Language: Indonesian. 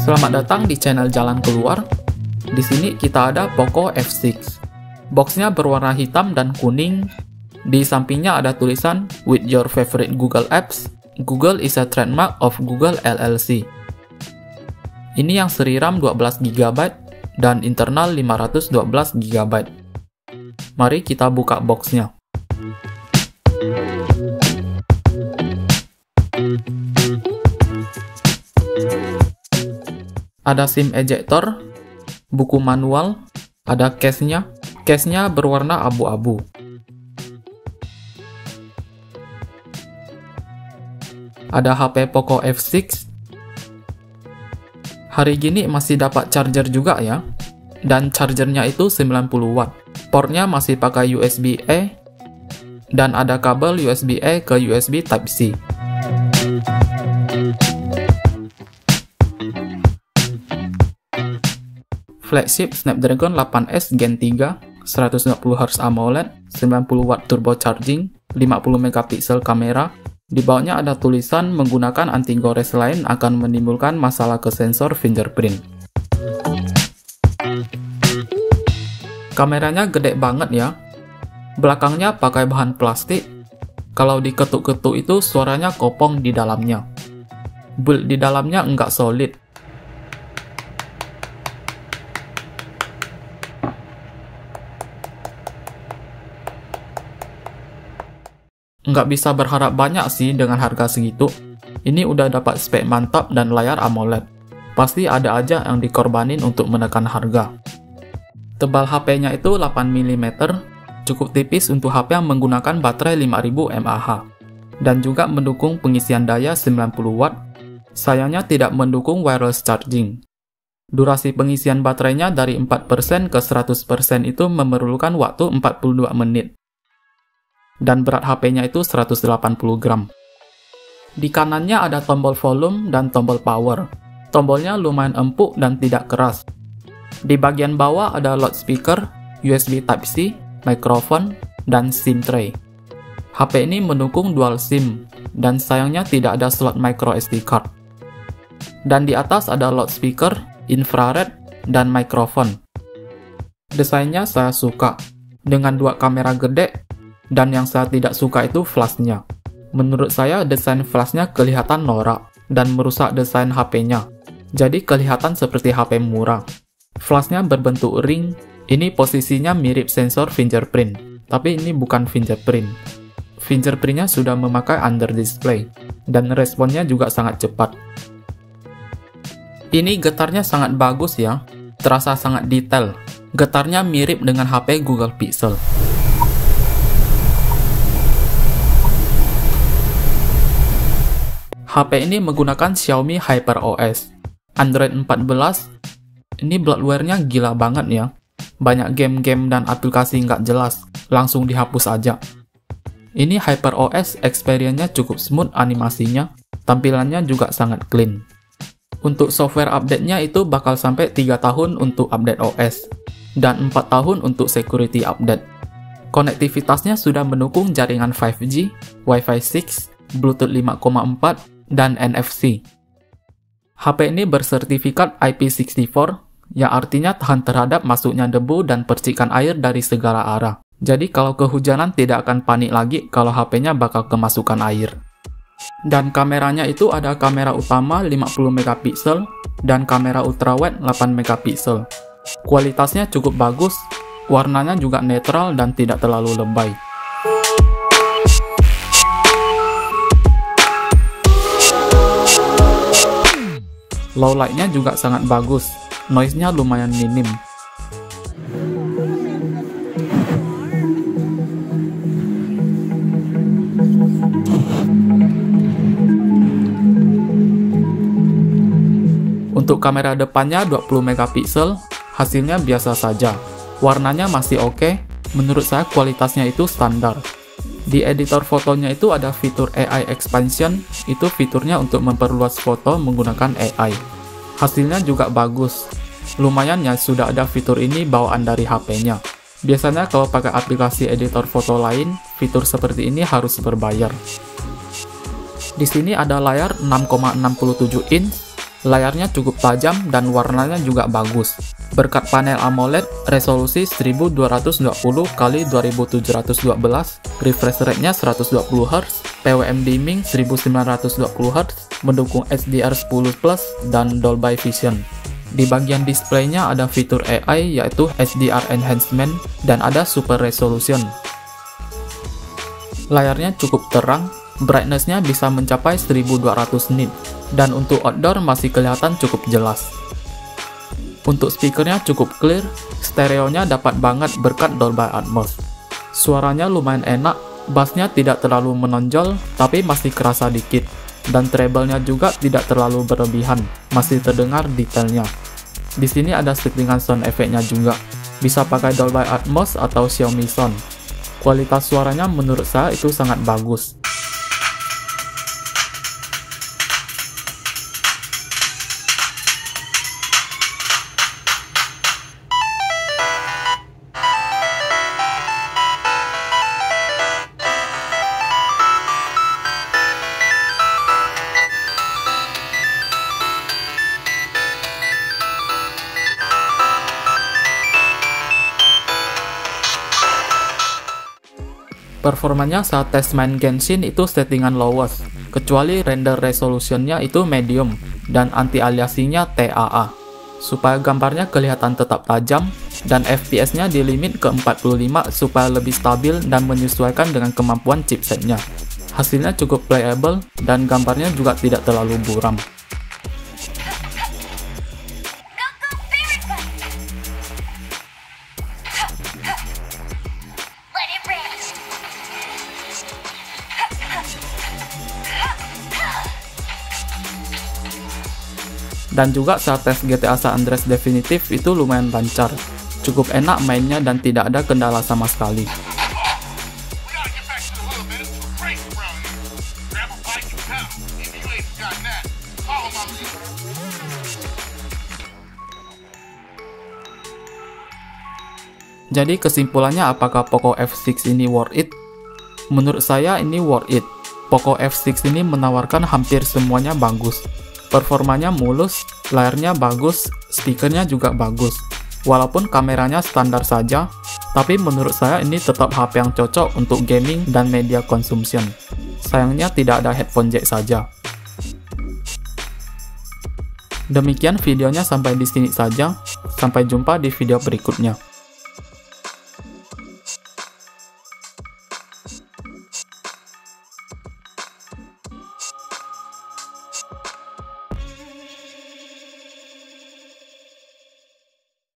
Selamat datang di channel Jalan Keluar. Di sini kita ada Poco F6. Boxnya berwarna hitam dan kuning. Di sampingnya ada tulisan "With your favorite Google apps, Google is a trademark of Google LLC". Ini yang seri RAM 12 GB dan internal 512 GB. Mari kita buka boxnya. Ada SIM ejector, buku manual, ada case-nya. Case-nya berwarna abu-abu. Ada HP Poco F6. Hari gini masih dapat charger juga ya. Dan chargernya itu 90 watt. Portnya masih pakai USB-A. Dan ada kabel USB-A ke USB Type-C. Flagship Snapdragon 8S Gen 3, 120Hz AMOLED, 90 watt turbo charging, 50 megapiksel kamera. Di bawahnya ada tulisan menggunakan anti gores lain akan menimbulkan masalah ke sensor fingerprint. Kameranya gede banget ya. Belakangnya pakai bahan plastik. Kalau diketuk-ketuk itu suaranya kopong di dalamnya. Build di dalamnya enggak solid. Nggak bisa berharap banyak sih dengan harga segitu. Ini udah dapat spek mantap dan layar AMOLED. Pasti ada aja yang dikorbanin untuk menekan harga. Tebal HP-nya itu 8 mm, cukup tipis untuk HP yang menggunakan baterai 5000 mAh. Dan juga mendukung pengisian daya 90 watt. Sayangnya tidak mendukung wireless charging. Durasi pengisian baterainya dari 4% ke 100% itu memerlukan waktu 42 menit. Dan berat HP-nya itu 180 gram. Di kanannya ada tombol volume dan tombol power. Tombolnya lumayan empuk dan tidak keras. Di bagian bawah ada loudspeaker, USB Type-C, mikrofon, dan SIM tray. HP ini mendukung dual SIM, dan sayangnya tidak ada slot micro SD card. Dan di atas ada loudspeaker, infrared, dan mikrofon. Desainnya saya suka, dengan dua kamera gede. Dan yang saya tidak suka itu flashnya. Menurut saya desain flashnya kelihatan norak dan merusak desain HP-nya. Jadi kelihatan seperti HP murah. Flashnya berbentuk ring. Ini posisinya mirip sensor fingerprint. Tapi ini bukan fingerprint. Fingerprintnya sudah memakai under display. Dan responnya juga sangat cepat. Ini getarnya sangat bagus ya. Terasa sangat detail. Getarnya mirip dengan HP Google Pixel. HP ini menggunakan Xiaomi HyperOS. Android 14. Ini bloatware-nya gila banget ya. Banyak game-game dan aplikasi nggak jelas. Langsung dihapus aja. Ini HyperOS experience-nya cukup smooth animasinya. Tampilannya juga sangat clean. Untuk software update-nya itu bakal sampai 3 tahun untuk update OS. Dan 4 tahun untuk security update. Konektivitasnya sudah mendukung jaringan 5G, Wi-Fi 6, Bluetooth 5.4, dan NFC. HP ini bersertifikat IP64, yang artinya tahan terhadap masuknya debu dan percikan air dari segala arah. Jadi kalau kehujanan tidak akan panik lagi kalau HP-nya bakal kemasukan air. Dan kameranya itu ada kamera utama 50 megapiksel dan kamera ultrawide 8 megapiksel. Kualitasnya cukup bagus, warnanya juga netral dan tidak terlalu lebay. Low light-nya juga sangat bagus, noise-nya lumayan minim. Untuk kamera depannya 20 megapiksel, hasilnya biasa saja. Warnanya masih oke, menurut saya kualitasnya itu standar. Di editor fotonya itu ada fitur AI Expansion, itu fiturnya untuk memperluas foto menggunakan AI. Hasilnya juga bagus. Lumayan ya sudah ada fitur ini bawaan dari HP-nya. Biasanya kalau pakai aplikasi editor foto lain, fitur seperti ini harus berbayar. Di sini ada layar 6,67 inch, Layarnya cukup tajam dan warnanya juga bagus. Berkat panel AMOLED resolusi 1220x2712, refresh rate-nya 120Hz, PWM dimming 1920Hz, mendukung HDR10+, dan Dolby Vision. Di bagian displaynya ada fitur AI yaitu HDR Enhancement dan ada Super Resolution. Layarnya cukup terang, brightness-nya bisa mencapai 1200 nit, dan untuk outdoor masih kelihatan cukup jelas. Untuk speakernya cukup clear, stereonya dapat banget berkat Dolby Atmos. Suaranya lumayan enak, bassnya tidak terlalu menonjol tapi masih kerasa dikit, dan treble-nya juga tidak terlalu berlebihan, masih terdengar detailnya. Di sini ada settingan sound efeknya juga, bisa pakai Dolby Atmos atau Xiaomi Sound. Kualitas suaranya menurut saya itu sangat bagus. Performanya saat tes main Genshin itu settingan lowest, kecuali render resolutionnya itu medium dan anti-aliasingnya TAA, supaya gambarnya kelihatan tetap tajam, dan FPS-nya di limit ke 45 supaya lebih stabil dan menyesuaikan dengan kemampuan chipsetnya. Hasilnya cukup playable dan gambarnya juga tidak terlalu buram. Dan juga saat tes GTA San Andreas definitif itu lumayan lancar, cukup enak mainnya dan tidak ada kendala sama sekali. Jadi kesimpulannya, apakah Poco F6 ini worth it? Menurut saya ini worth it. Poco F6 ini menawarkan hampir semuanya bagus. Performanya mulus, layarnya bagus, speakernya juga bagus. Walaupun kameranya standar saja, tapi menurut saya ini tetap HP yang cocok untuk gaming dan media consumption. Sayangnya tidak ada headphone jack saja. Demikian videonya, sampai di sini saja. Sampai jumpa di video berikutnya.